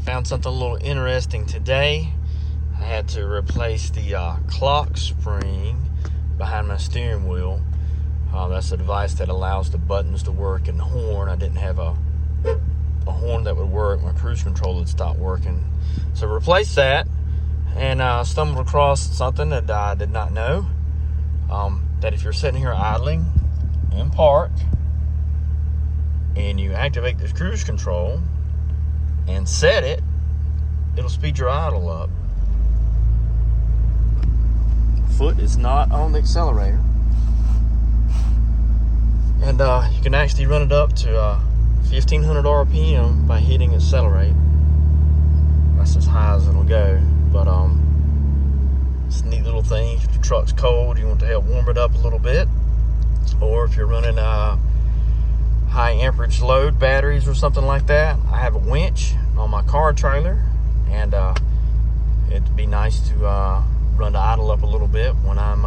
Found something a little interesting today. I had to replace the clock spring behind my steering wheel. That's a device that allows the buttons to work and the horn. I didn't have a horn that would work. My cruise control had stopped working. So replaced that, and stumbled across something that I did not know. That if you're sitting here idling in park and you activate this cruise control and set it, it'll speed your idle up. Foot is not on the accelerator. And you can actually run it up to 1500 RPM by hitting accelerate. That's as high as it'll go. But it's a neat little thing. If your truck's cold, you want to help warm it up a little bit. Or if you're running high amperage load batteries or something like that. I have a winch on my car trailer, and it'd be nice to run the idle up a little bit when I'm